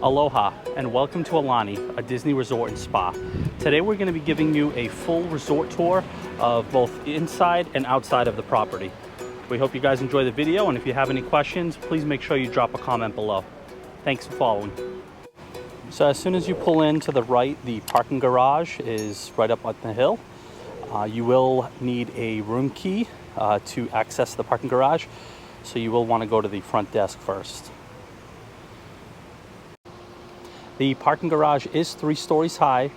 Aloha and welcome to Aulani, a Disney resort and spa. Today we're going to be giving you a full resort tour of both inside and outside of the property. We hope you guys enjoy the video, and if you have any questions, please make sure you drop a comment below. Thanks for following. So as soon as you pull in to the right, the parking garage is right up on the hill. You will need a room key to access the parking garage, so you will want to go to the front desk first. The parking garage is 3 stories high.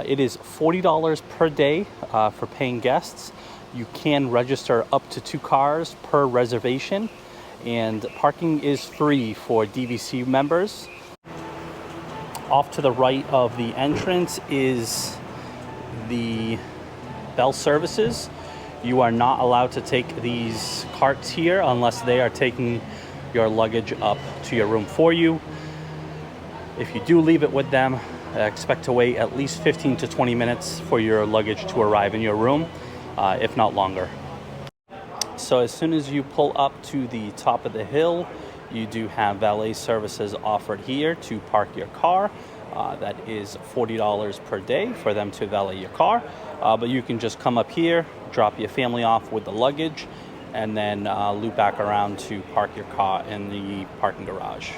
It is $40 per day for paying guests. You can register up to 2 cars per reservation, and parking is free for DVC members. Off to the right of the entrance is the bell services. You are not allowed to take these carts here unless they are taking your luggage up to your room for you. If you do leave it with them, expect to wait at least 15 to 20 minutes for your luggage to arrive in your room, if not longer. So as soon as you pull up to the top of the hill, you do have valet services offered here to park your car. That is $40 per day for them to valet your car. But you can just come up here, drop your family off with the luggage, and then loop back around to park your car in the parking garage.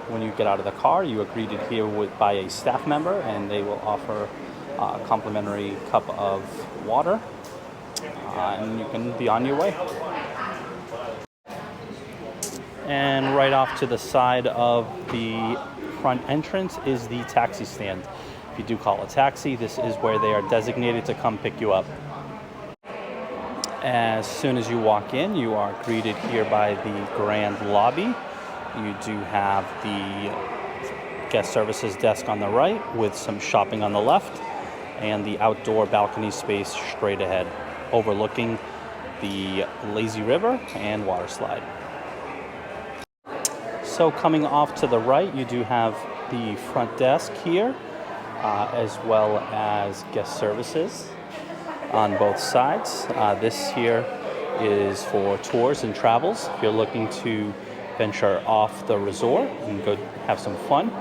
When you get out of the car, you are greeted here by a staff member, and they will offer a complimentary cup of water, and you can be on your way. And right off to the side of the front entrance is the taxi stand. If you do call a taxi, this is where they are designated to come pick you up. As soon as you walk in, you are greeted here by the grand lobby. You do have the guest services desk on the right with some shopping on the left, and the outdoor balcony space straight ahead, overlooking the lazy river and water slide. So coming off to the right, you do have the front desk here, as well as guest services on both sides. This here is for tours and travels. If you're looking to venture off the resort and go have some fun,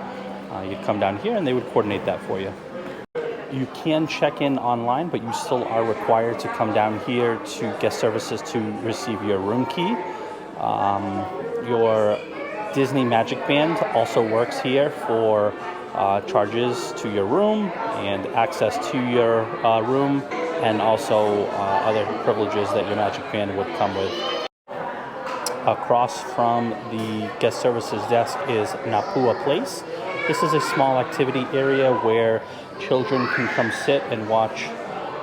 you'd come down here and they would coordinate that for you. You can check in online, but you still are required to come down here to guest services to receive your room key. Your Disney Magic Band also works here for charges to your room and access to your room, and also other privileges that your Magic Band would come with. Across from the guest services desk is Napua Place. This is a small activity area where children can come sit and watch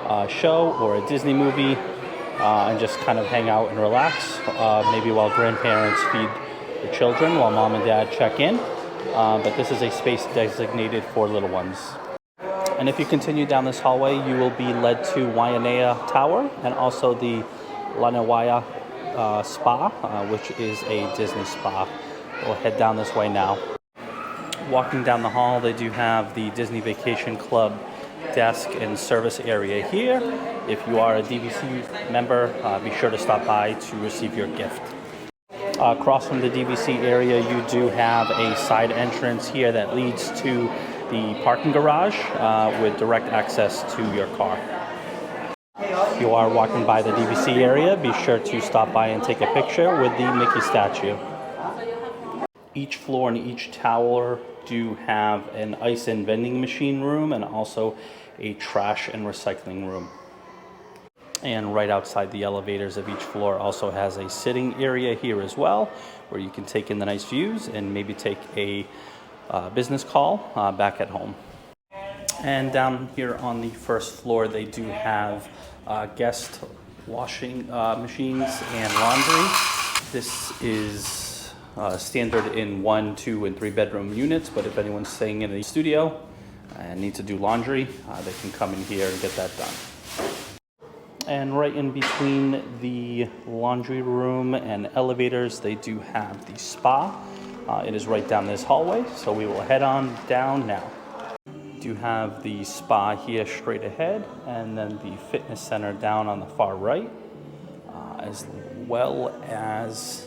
a show or a Disney movie and just kind of hang out and relax, maybe while grandparents feed the children while mom and dad check in. But this is a space designated for little ones. And if you continue down this hallway, you will be led to Waianae Tower and also the Lanawai Spa, which is a Disney spa. We'll head down this way now. Walking down the hall, they do have the Disney Vacation Club desk and service area here. If you are a DVC member, be sure to stop by to receive your gift. Across from the DVC area, you do have a side entrance here that leads to the parking garage with direct access to your car. If you are walking by the DVC area, be sure to stop by and take a picture with the Mickey statue. Each floor and each tower do have an ice and vending machine room and also a trash and recycling room. And right outside the elevators of each floor also has a sitting area here as well, where you can take in the nice views and maybe take a business call back at home. And down here on the first floor, they do have guest washing machines and laundry. This is standard in 1, 2, and 3 bedroom units, but if anyone's staying in a studio and needs to do laundry, they can come in here and get that done. And right in between the laundry room and elevators, they do have the spa. It is right down this hallway, so we will head on down now. Do have the spa here straight ahead, and then the fitness center down on the far right, as well as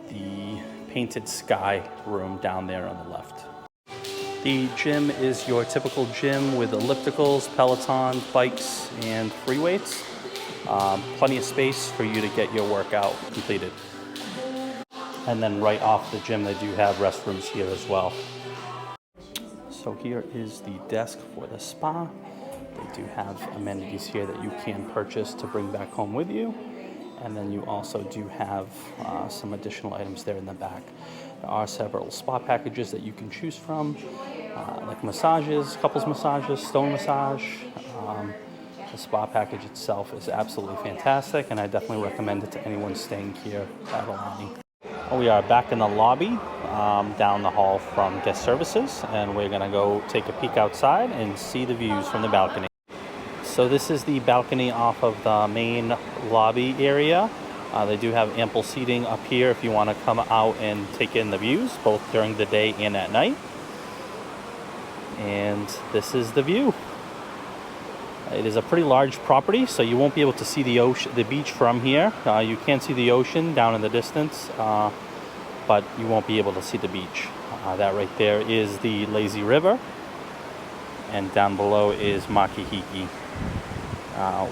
the painted sky room down there on the left. The gym is your typical gym with ellipticals, Peloton, bikes, and free weights. Plenty of space for you to get your workout completed. And then right off the gym, they do have restrooms here as well. So here is the desk for the spa. They do have amenities here that you can purchase to bring back home with you. And then you also do have some additional items there in the back. There are several spa packages that you can choose from, like massages, couples massages, stone massage. The spa package itself is absolutely fantastic, and I definitely recommend it to anyone staying here at Aulani. We are back in the lobby, down the hall from guest services, and we're gonna go take a peek outside and see the views from the balcony. So this is the balcony off of the main lobby area. They do have ample seating up here if you want to come out and take in the views, both during the day and at night. And this is the view. It is a pretty large property, so you won't be able to see the ocean, the beach from here. You can see the ocean down in the distance, but you won't be able to see the beach. That right there is the lazy river, and down below is Makahiki.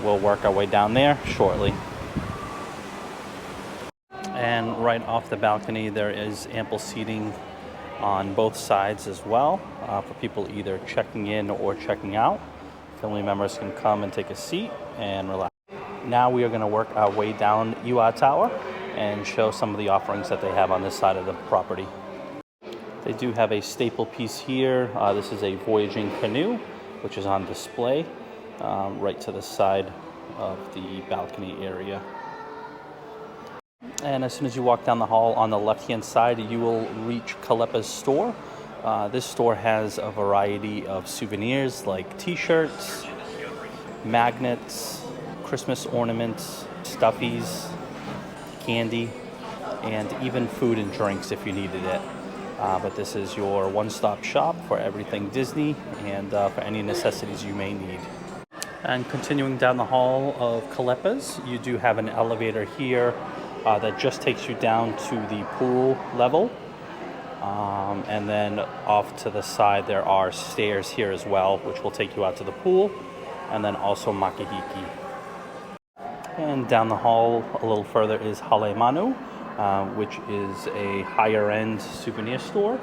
We'll work our way down there shortly. And right off the balcony, there is ample seating on both sides as well, for people either checking in or checking out. Family members can come and take a seat and relax. Now we are going to work our way down Ulu Tower and show some of the offerings that they have on this side of the property. They do have a staple piece here. This is a voyaging canoe, which is on display right to the side of the balcony area. And as soon as you walk down the hall on the left-hand side, you will reach Kalepa's store. This store has a variety of souvenirs like t-shirts, magnets, Christmas ornaments, stuffies, candy, and even food and drinks if you needed it. But this is your one-stop shop for everything Disney and for any necessities you may need. And continuing down the hall of Kalepa's, you do have an elevator here that just takes you down to the pool level. And then off to the side there are stairs here as well, which will take you out to the pool, and then also Makahiki. And down the hall a little further is Halawai, which is a higher end souvenir store,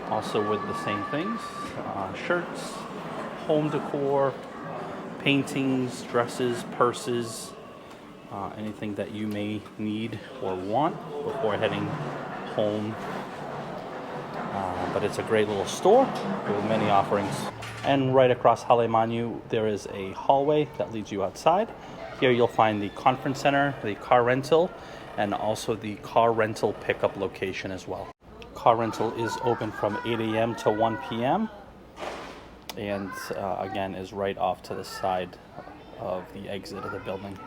also with the same things, shirts, home decor, paintings, dresses, purses, anything that you may need or want before heading home. But it's a great little store with many offerings. And right across Halawai, there is a hallway that leads you outside. Here you'll find the conference center, the car rental, and also the car rental pickup location as well. Car rental is open from 8 a.m. to 1 p.m. and again is right off to the side of the exit of the building.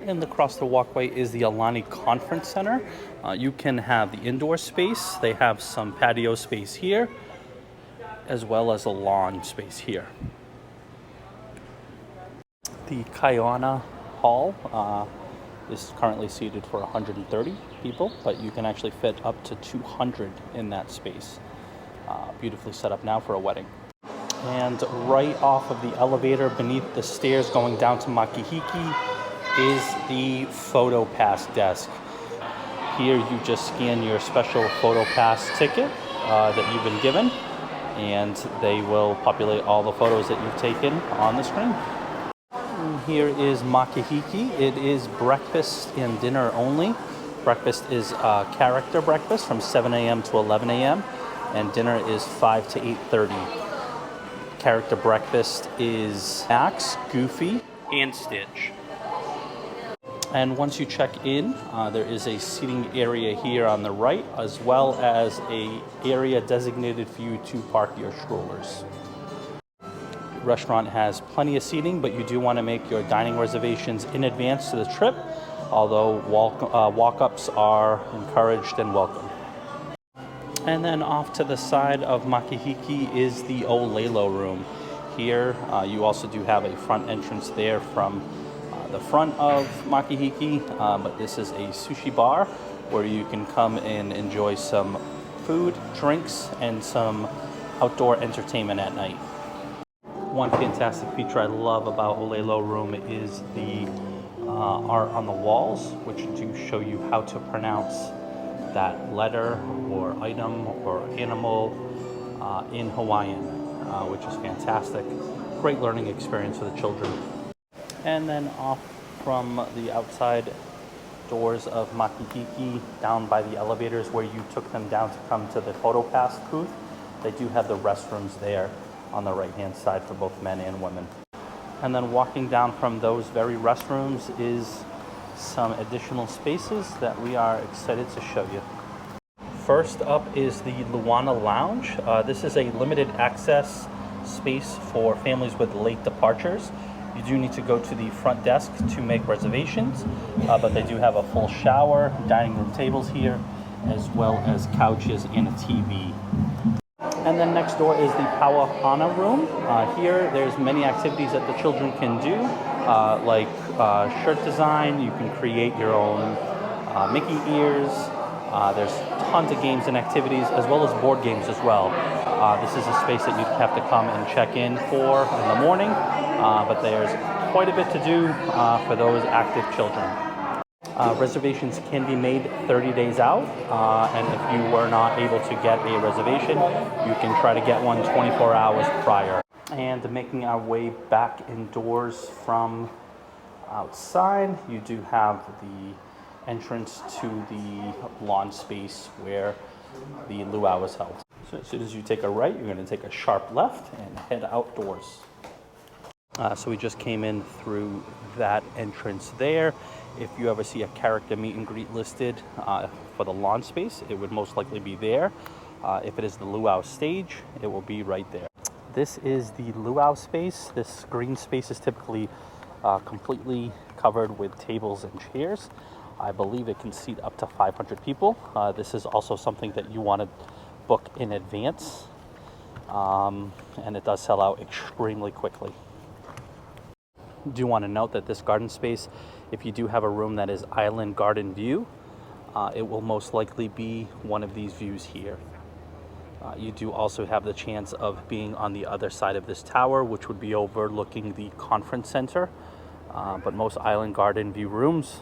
And across the walkway is the Aulani Conference Center. You can have the indoor space. They have some patio space here, as well as a lawn space here. The Cabana Hall is currently seated for 130 people, but you can actually fit up to 200 in that space. Beautifully set up now for a wedding. And right off of the elevator beneath the stairs going down to Makahiki is the photo pass desk. Here you just scan your special photo pass ticket that you've been given, and they will populate all the photos that you've taken on the screen. And here is Makahiki. It is breakfast and dinner only. Breakfast is character breakfast from 7 a.m. to 11 a.m. and dinner is 5 to 8:30. Character breakfast is Max, Goofy, and Stitch. And once you check in, there is a seating area here on the right, as well as a area designated for you to park your strollers. The restaurant has plenty of seating, but you do want to make your dining reservations in advance to the trip, although walk-ups are encouraged and welcome. And then off to the side of Makahiki is the Olelo room. Here, you also do have a front entrance there from the front of Makahiki, but this is a sushi bar where you can come and enjoy some food, drinks, and some outdoor entertainment at night. One fantastic feature I love about Olelo Room is the art on the walls, which do show you how to pronounce that letter or item or animal in Hawaiian, which is fantastic. Great learning experience for the children. And then off from the outside doors of Makahiki, down by the elevators where you took them down to come to the photo pass booth, they do have the restrooms there on the right hand side for both men and women. And then walking down from those very restrooms is some additional spaces that we are excited to show you. First up is the Luana Lounge. This is a limited access space for families with late departures. You do need to go to the front desk to make reservations, but they do have a full shower, dining room tables here, as well as couches and a TV. And then next door is the Pauahana room. Here, there's many activities that the children can do, like shirt design. You can create your own Mickey ears. There's tons of games and activities, as well as board games as well. This is a space that you'd have to come and check in for in the morning, but there's quite a bit to do for those active children. Reservations can be made 30 days out, and if you were not able to get a reservation, you can try to get one 24 hours prior. And making our way back indoors from outside, you do have the entrance to the lawn space where the luau is held. So as soon as you take a right, you're going to take a sharp left and head outdoors. So we just came in through that entrance there. If you ever see a character meet and greet listed for the lawn space, it would most likely be there. If it is the luau stage, it will be right there. This is the luau space. This green space is typically completely covered with tables and chairs. I believe it can seat up to 500 people. This is also something that you want to book in advance, and it does sell out extremely quickly. Do want to note that this garden space, if you do have a room that is island garden view, it will most likely be one of these views here. You do also have the chance of being on the other side of this tower, which would be overlooking the conference center, but most island garden view rooms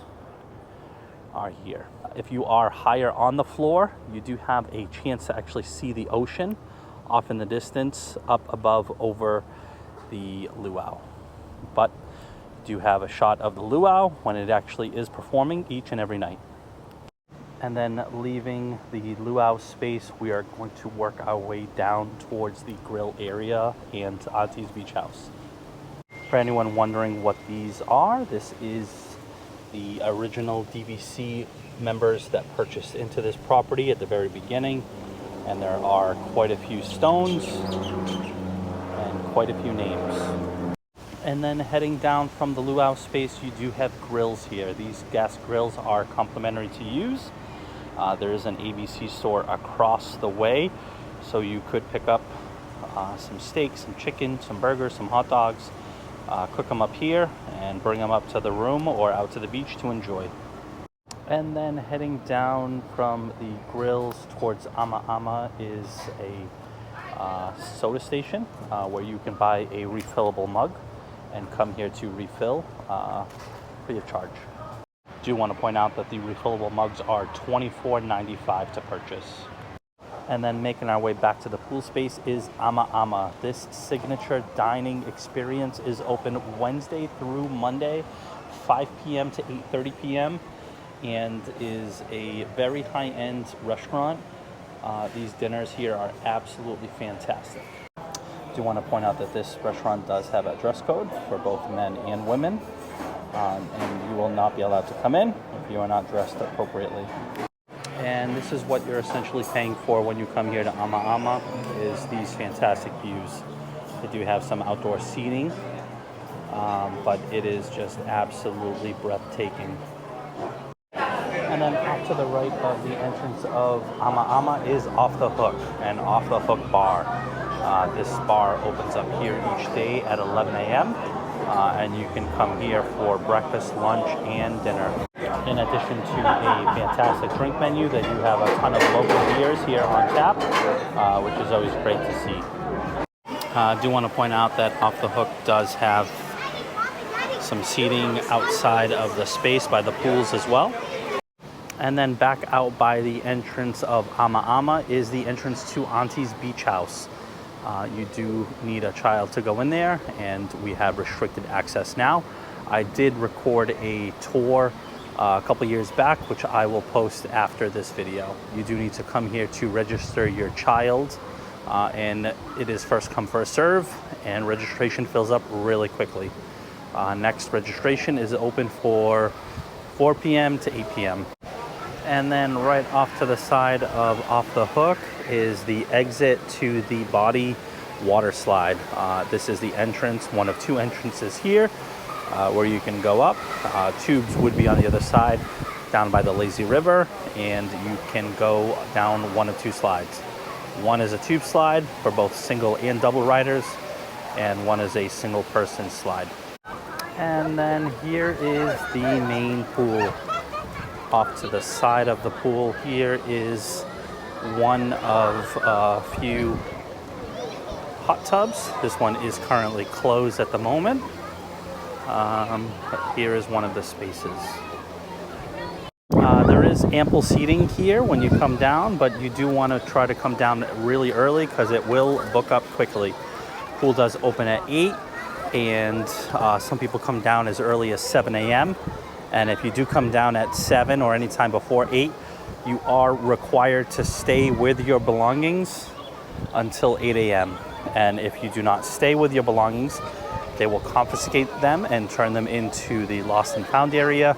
are here. If you are higher on the floor, you do have a chance to actually see the ocean off in the distance, up above over the luau. But you do have a shot of the luau when it actually is performing each and every night. And then leaving the luau space, we are going to work our way down towards the grill area and Auntie's Beach House. For anyone wondering what these are, this is the original DVC members that purchased into this property at the very beginning, and there are quite a few stones and quite a few names. And then heading down from the luau space, you do have grills here. These gas grills are complimentary to use. There is an ABC store across the way, so you could pick up some steak, some chicken, some burgers, some hot dogs, cook them up here and bring them up to the room or out to the beach to enjoy. And then heading down from the grills towards Ama Ama is a soda station where you can buy a refillable mug and come here to refill free of charge. I do want to point out that the refillable mugs are $24.95 to purchase. And then making our way back to the pool space is Ama Ama. This signature dining experience is open Wednesday through Monday, 5 p.m. to 8:30 p.m. and is a very high-end restaurant. These dinners here are absolutely fantastic. I do want to point out that this restaurant does have a dress code for both men and women, and you will not be allowed to come in if you are not dressed appropriately. And this is what you're essentially paying for when you come here to Ama Ama, is these fantastic views. They do have some outdoor seating, but it is just absolutely breathtaking. And then off to the right of the entrance of Ama Ama is Off the Hook, an Off the Hook bar. This bar opens up here each day at 11 a.m. and you can come here for breakfast, lunch, and dinner. In addition to a fantastic drink menu, they do have a ton of local beers here on tap, which is always great to see. I do want to point out that Off the Hook does have some seating outside of the space by the pools as well. And then back out by the entrance of Ama Ama is the entrance to Auntie's Beach House. You do need a child to go in there, and we have restricted access now. I did record a tour a couple years back, which I will post after this video. You do need to come here to register your child, and it is first come, first serve, and registration fills up really quickly. Next registration is open for 4 p.m. to 8 p.m. And then right off to the side of Off the Hook is the exit to the Body water slide. This is the entrance, one of two entrances here, where you can go up. Tubes would be on the other side down by the lazy river, and you can go down one of two slides. One is a tube slide for both single and double riders, and one is a single person slide. And then here is the main pool. Off to the side of the pool here is one of a few hot tubs. This one is currently closed at the moment. But here is one of the spaces. There is ample seating here when you come down, but you do want to try to come down really early because it will book up quickly. Pool does open at 8, and some people come down as early as 7 a.m. And if you do come down at 7 or any time before 8, you are required to stay with your belongings until 8 a.m. And if you do not stay with your belongings, they will confiscate them and turn them into the lost and found area.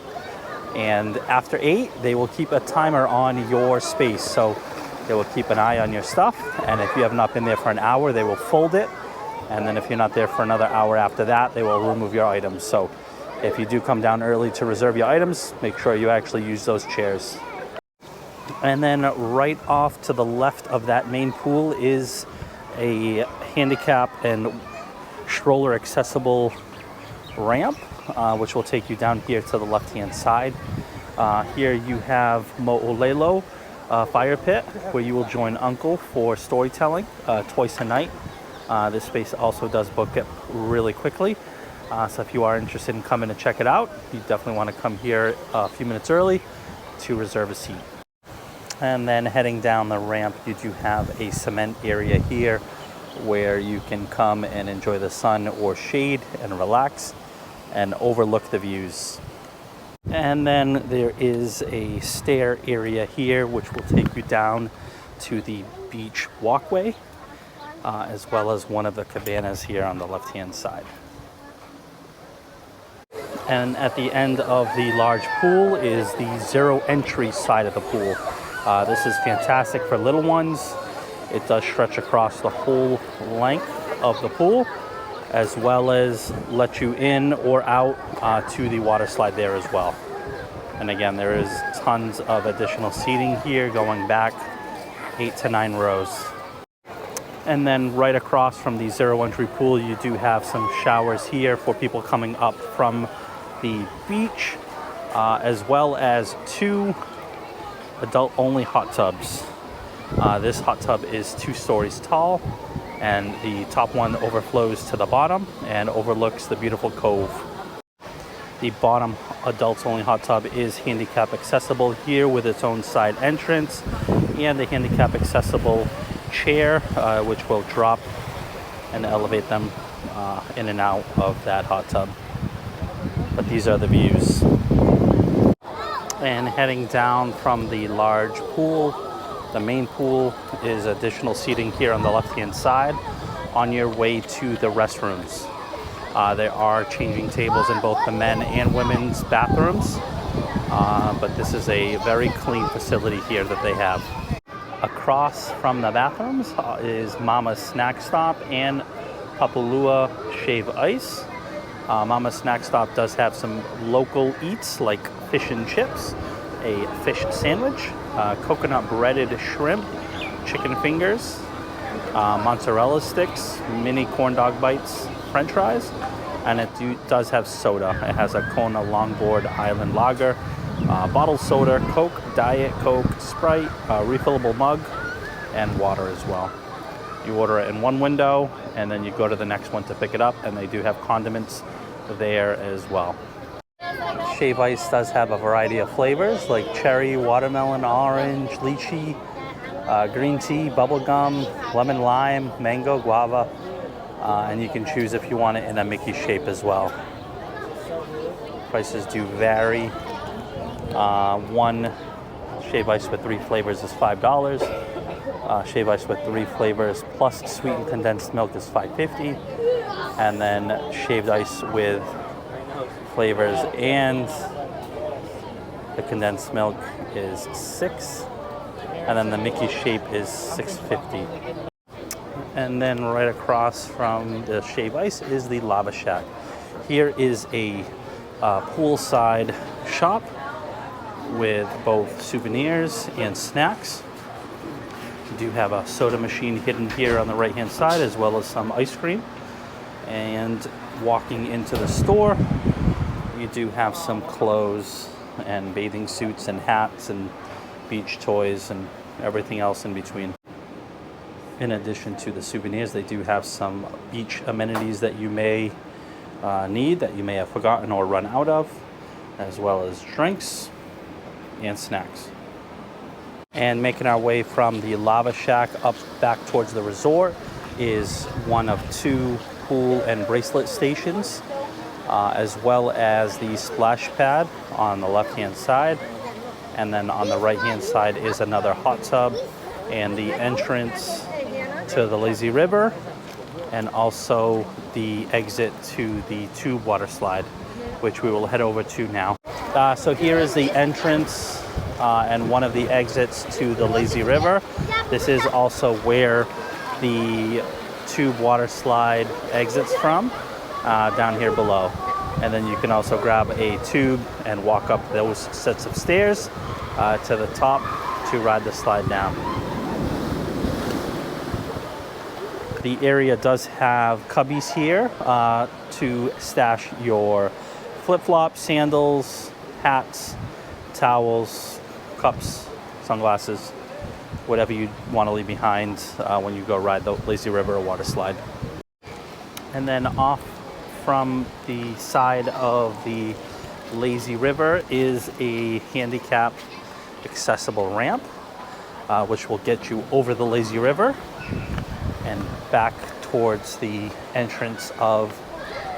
And after 8, they will keep a timer on your space. So they will keep an eye on your stuff. And if you have not been there for an hour, they will fold it. And then if you're not there for another hour after that, they will remove your items. So if you do come down early to reserve your items, make sure you actually use those chairs. And then right off to the left of that main pool is a handicap and stroller accessible ramp, which will take you down here to the left-hand side. Here you have Mo'olelo fire pit, where you will join Uncle for storytelling twice a night. This space also does book it really quickly. So if you are interested in coming to check it out, you definitely want to come here a few minutes early to reserve a seat. And then heading down the ramp, you do have a cement area here where you can come and enjoy the sun or shade and relax and overlook the views. And then there is a stair area here which will take you down to the beach walkway, as well as one of the cabanas here on the left-hand side. And at the end of the large pool is the zero entry side of the pool. This is fantastic for little ones. It does stretch across the whole length of the pool, as well as let you in or out to the water slide there as well. And again, there is tons of additional seating here going back 8 to 9 rows. And then right across from the zero entry pool, you do have some showers here for people coming up from the beach, as well as 2 adult-only hot tubs. This hot tub is 2 stories tall, and the top one overflows to the bottom and overlooks the beautiful cove. The bottom adults-only hot tub is handicap accessible here with its own side entrance and a handicap accessible chair, which will drop and elevate them in and out of that hot tub. But these are the views. And heading down from the large pool, the main pool, is additional seating here on the left-hand side on your way to the restrooms. There are changing tables in both the men and women's bathrooms, but this is a very clean facility here that they have. Across from the bathrooms is Mama's Snack Stop and Papalua Shave Ice. Mama's Snack Stop does have some local eats like fish and chips, a fish sandwich, coconut breaded shrimp, chicken fingers, mozzarella sticks, mini corn dog bites, french fries, and it does have soda. It has a Kona Longboard Island Lager, bottled soda, Coke, Diet Coke, Sprite, refillable mug, and water as well. You order it in one window, and then you go to the next one to pick it up, and they do have condiments there as well. Shave Ice does have a variety of flavors like cherry, watermelon, orange, lychee, green tea, bubblegum, lemon lime, mango, guava, and you can choose if you want it in a Mickey shape as well. Prices do vary. One Shave Ice with 3 flavors is $5. Shave Ice with 3 flavors plus sweetened condensed milk is $5.50, and then shaved ice with flavors and the condensed milk is $6, and then the Mickey shape is $6.50. And then right across from the Shave Ice is the Lava Shack. Here is a poolside shop with both souvenirs and snacks. You do have a soda machine hidden here on the right hand side, as well as some ice cream. And walking into the store, you do have some clothes and bathing suits and hats and beach toys and everything else in between. In addition to the souvenirs, they do have some beach amenities that you may need, that you may have forgotten or run out of, as well as drinks and snacks. And making our way from the Lava Shack up back towards the resort is one of 2 pool and bracelet stations, as well as the splash pad on the left hand side, and then on the right hand side is another hot tub and the entrance to the lazy river, and also the exit to the tube water slide, which we will head over to now. So here is the entrance and one of the exits to the lazy river. This is also where the tube water slide exits from, down here below. And then you can also grab a tube and walk up those sets of stairs to the top to ride the slide down. The area does have cubbies here to stash your flip-flops, sandals, hats, towels, cups, sunglasses, whatever you want to leave behind when you go ride the lazy river or water slide. And then off from the side of the lazy river is a handicap accessible ramp, which will get you over the lazy river and back towards the entrance of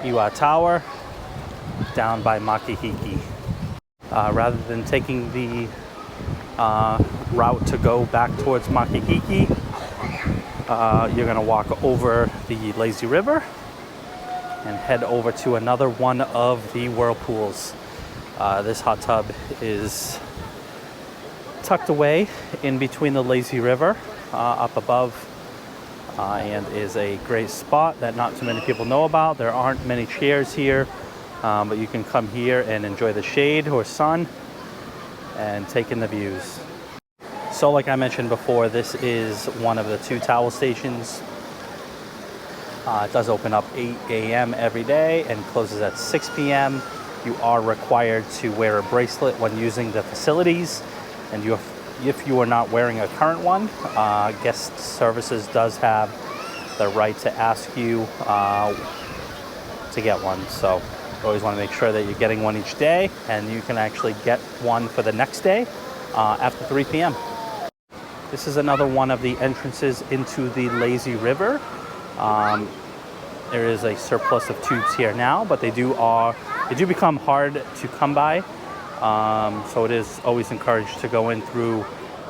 Iwa Tower down by Makahiki. Rather than taking the route to go back towards Makahiki, you're going to walk over the lazy river and head over to another one of the whirlpools. This hot tub is tucked away in between the lazy river up above, and is a great spot that not too many people know about. There aren't many chairs here, but you can come here and enjoy the shade or sun and take in the views. So like I mentioned before, this is one of the 2 towel stations. It does open up 8 a.m. every day and closes at 6 p.m. You are required to wear a bracelet when using the facilities, and if you are not wearing a current one, guest services does have the right to ask you to get one. So you always want to make sure that you're getting one each day, and you can actually get one for the next day after 3 p.m. This is another one of the entrances into the lazy river. There is a surplus of tubes here now, but they do become hard to come by. So it is always encouraged to go in through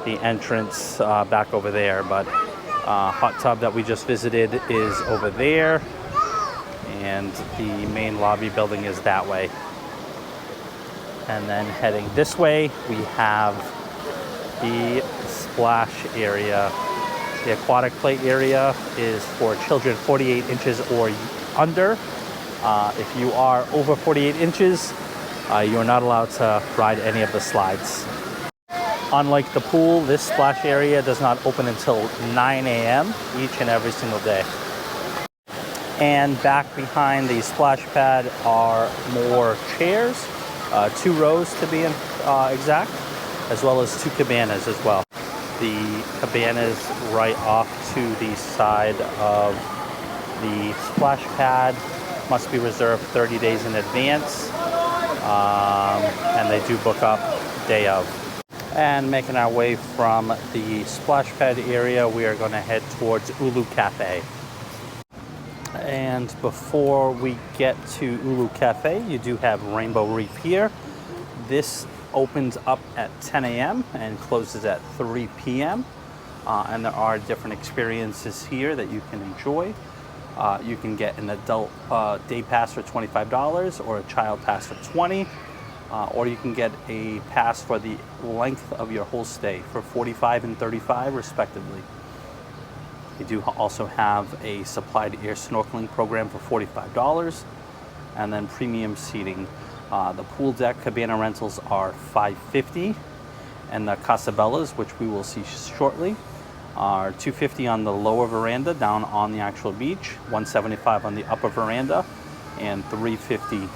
the entrance back over there. But hot tub that we just visited is over there, and the main lobby building is that way. And then heading this way, we have the splash area. The aquatic play area is for children 48 inches or under. If you are over 48 inches, you are not allowed to ride any of the slides. Unlike the pool, this splash area does not open until 9 a.m. each and every single day. And back behind the splash pad are more chairs, 2 rows to be exact, as well as 2 cabanas as well. The cabanas right off to the side of the splash pad must be reserved 30 days in advance, and they do book up day of. And making our way from the splash pad area, we are going to head towards Ulu Cafe. And before we get to Ulu Cafe, you do have Rainbow Reef here. This opens up at 10 a.m. and closes at 3 p.m. And there are different experiences here that you can enjoy. You can get an adult day pass for $25 or a child pass for $20. Or you can get a pass for the length of your whole stay for $45 and $35 respectively. We do also have a supplied air snorkeling program for $45, and then premium seating. The pool deck cabana rentals are $550, and the Casabellas, which we will see shortly, are $250 on the lower veranda down on the actual beach, $175 on the upper veranda, and $350.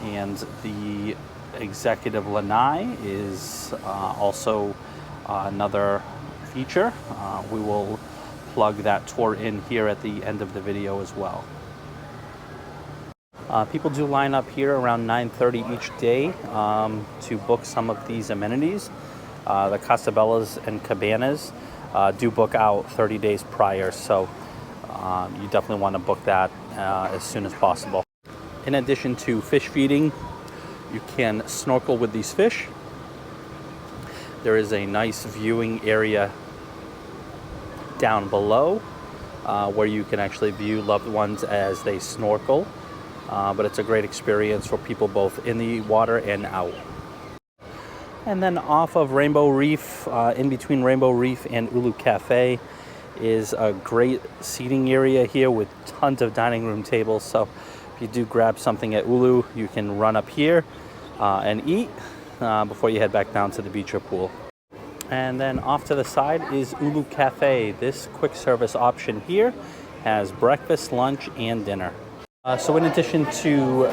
And the executive lanai is also another feature. We will plug that tour in here at the end of the video as well. People do line up here around 9:30 each day to book some of these amenities. The Casabellas and cabanas do book out 30 days prior, so you definitely want to book that as soon as possible. In addition to fish feeding, you can snorkel with these fish. There is a nice viewing area down below where you can actually view loved ones as they snorkel. But it's a great experience for people both in the water and out. And then off of Rainbow Reef, in between Rainbow Reef and Ulu Cafe, is a great seating area here with tons of dining room tables. So if you do grab something at Ulu, you can run up here and eat before you head back down to the beach or pool. And then off to the side is Ulu Cafe. This quick service option here has breakfast, lunch, and dinner. So in addition to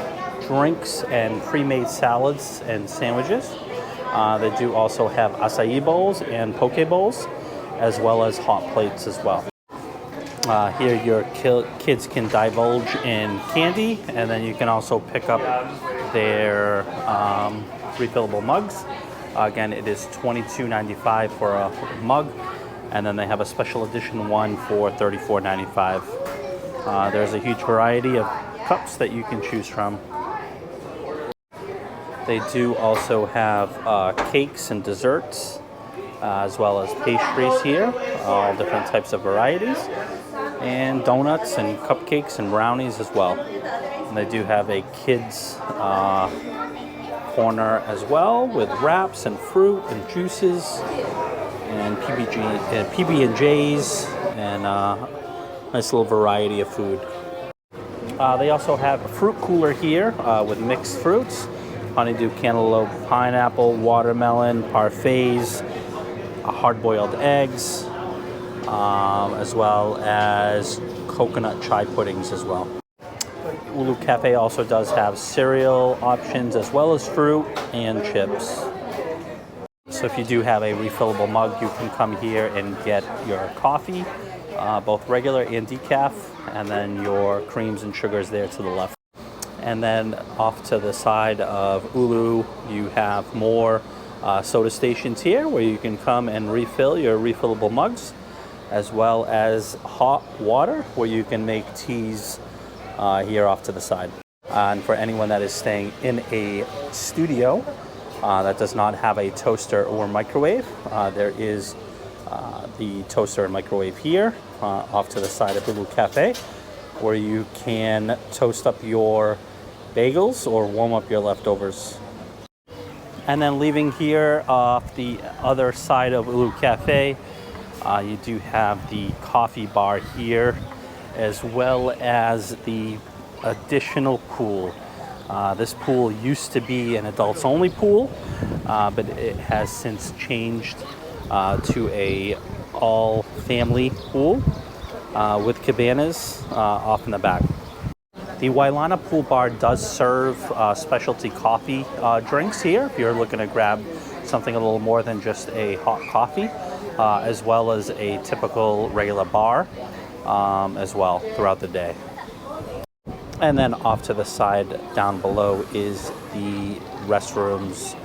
drinks and pre-made salads and sandwiches, they do also have acai bowls and poke bowls, as well as hot plates as well. Here your kids can divulge in candy, and then you can also pick up their refillable mugs. Again, it is $22.95 for a mug, and then they have a special edition one for $34.95. There's a huge variety of cups that you can choose from. They do also have cakes and desserts, as well as pastries here, all different types of varieties, and donuts and cupcakes and brownies as well. And they do have a kids corner as well with wraps and fruit and juices and PB&Js and nice little variety of food. They also have a fruit cooler here with mixed fruits: honeydew, cantaloupe, pineapple, watermelon, parfaits, hard-boiled eggs, as well as coconut chai puddings as well. Ulu Cafe also does have cereal options as well as fruit and chips. So if you do have a refillable mug, you can come here and get your coffee, both regular and decaf, and then your creams and sugars there to the left. And then off to the side of Ulu, you have more soda stations here where you can come and refill your refillable mugs, as well as hot water where you can make teas here off to the side. And for anyone that is staying in a studio that does not have a toaster or microwave, there is the toaster and microwave here off to the side of Ulu Cafe, where you can toast up your bagels or warm up your leftovers. And then leaving here off the other side of Ulu Cafe, you do have the coffee bar here, as well as the additional pool. This pool used to be an adults only pool, but it has since changed to a all family pool. with cabanas off in the back. The Wailana Pool Bar does serve specialty coffee drinks here if you're looking to grab something a little more than just a hot coffee, as well as a typical regular bar as well throughout the day. And then off to the side down below is the restrooms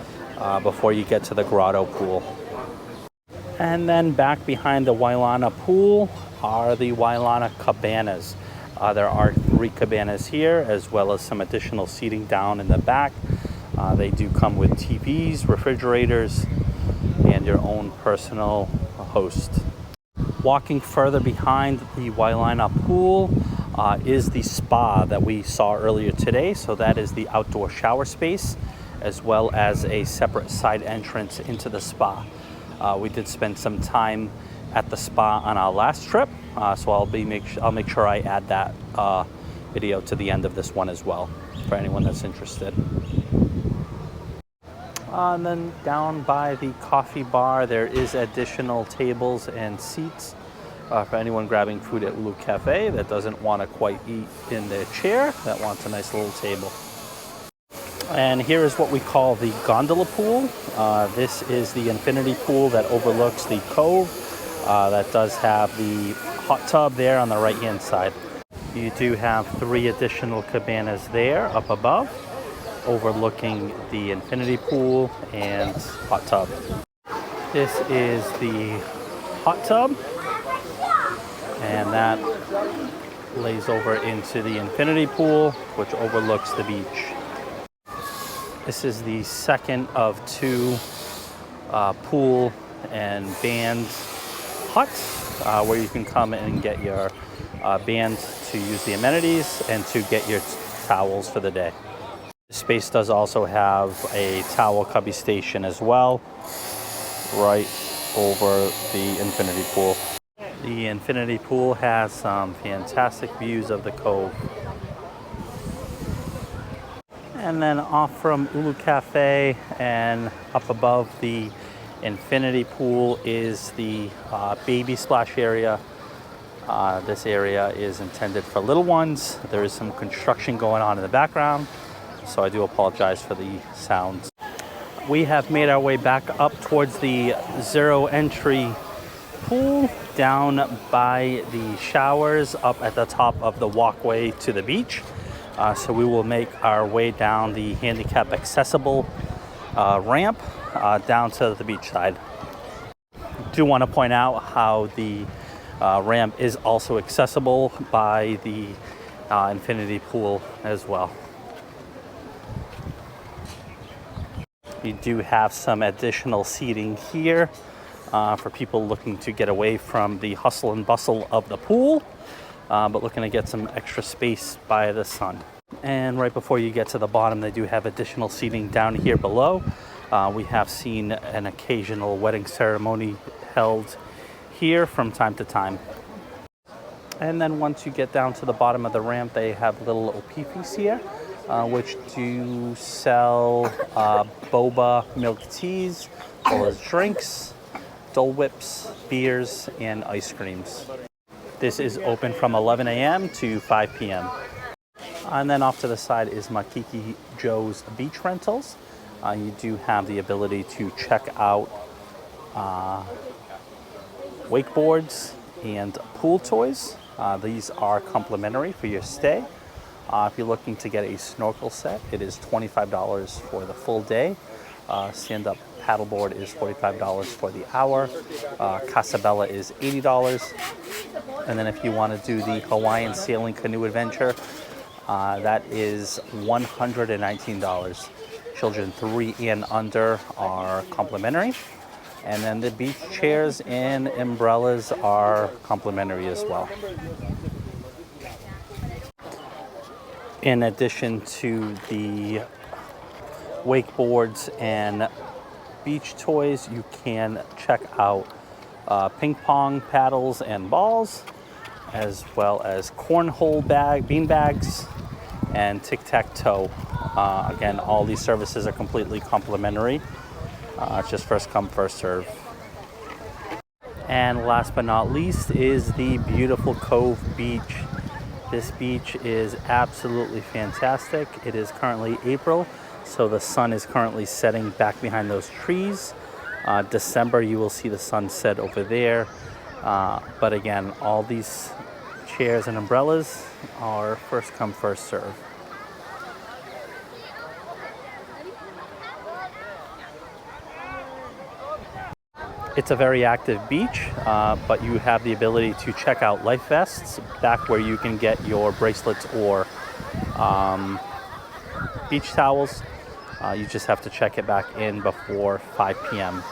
before you get to the grotto pool. And then back behind the Wailana pool are the Wailana cabanas. There are 3 cabanas here, as well as some additional seating down in the back. They do come with TVs, refrigerators, and your own personal host. Walking further behind the Wailana pool is the spa that we saw earlier today. So that is the outdoor shower space, as well as a separate side entrance into the spa. We did spend some time at the spa on our last trip, so I'll make sure I add that video to the end of this one as well for anyone that's interested. And then down by the coffee bar, there is additional tables and seats for anyone grabbing food at Ulu Cafe that doesn't want to quite eat in their chair, that wants a nice little table. And here is what we call the gondola pool. This is the infinity pool that overlooks the cove. That does have the hot tub there on the right hand side. You do have 3 additional cabanas there up above, overlooking the infinity pool and hot tub. This is the hot tub, and that lays over into the infinity pool, which overlooks the beach. This is the second of 2 pool and band huts where you can come and get your band to use the amenities and to get your towels for the day. The space does also have a towel cubby station as well, right over the infinity pool. The infinity pool has some fantastic views of the cove. And then off from Ulu Cafe and up above the infinity pool is the baby splash area. This area is intended for little ones. There is some construction going on in the background, so I do apologize for the sounds. We have made our way back up towards the zero entry pool, down by the showers, up at the top of the walkway to the beach. So we will make our way down the handicap accessible ramp down to the beach side. I do want to point out how the ramp is also accessible by the infinity pool as well. You do have some additional seating here for people looking to get away from the hustle and bustle of the pool, but looking to get some extra space by the sun. And right before you get to the bottom, they do have additional seating down here below. We have seen an occasional wedding ceremony held here from time to time. And then once you get down to the bottom of the ramp, they have little opifis here, which do sell boba milk teas, as well as drinks, Dole Whips, beers, and ice creams. This is open from 11 a.m. to 5 p.m. And then off to the side is Makahiki Joe's Beach Rentals. You do have the ability to check out wakeboards and pool toys. These are complimentary for your stay. If you're looking to get a snorkel set, it is $25 for the full day. Stand-up paddleboard is $45 for the hour. Casabella is $80. And then if you want to do the Hawaiian sailing canoe adventure, that is $119. Children 3 and under are complimentary. And then the beach chairs and umbrellas are complimentary as well. In addition to the wakeboards and beach toys, you can check out ping pong paddles and balls, as well as cornhole bean bags, and tic-tac-toe. Again, all these services are completely complimentary. It's just first come, first serve. And last but not least is the beautiful Cove Beach. This beach is absolutely fantastic. It is currently April, so the sun is currently setting back behind those trees. December, you will see the sunset over there. But again, all these chairs and umbrellas are first come, first serve. It's a very active beach, but you have the ability to check out life vests back where you can get your bracelets or beach towels. You just have to check it back in before 5 p.m.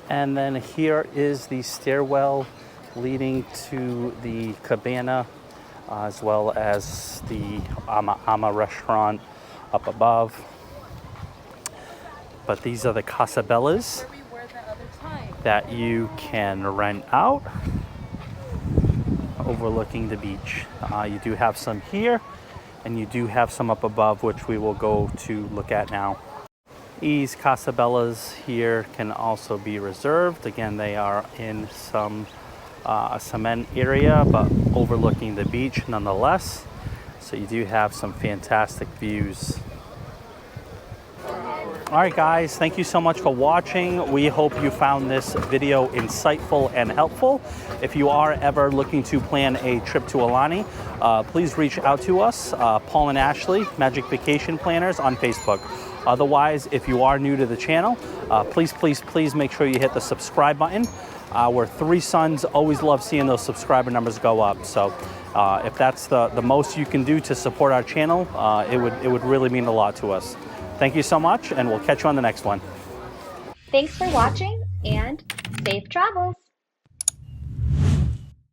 And then here is the stairwell leading to the Cabana, as well as the Ama restaurant up above. But these are the Casabellas that you can rent out overlooking the beach. You do have some here, and you do have some up above, which we will go to look at now. These Casabellas here can also be reserved. Again, they are in some a cement area, but overlooking the beach nonetheless. So you do have some fantastic views. All right, guys, thank you so much for watching. We hope you found this video insightful and helpful. If you are ever looking to plan a trip to Aulani, please reach out to us, Paul and Ashley, Magic Vacation Planners on Facebook. Otherwise, if you are new to the channel, please make sure you hit the subscribe button. Our 3 sons always love seeing those subscriber numbers go up. So if that's the most you can do to support our channel, it would really mean a lot to us. Thank you so much, and we'll catch you on the next one. Thanks for watching, and safe travels!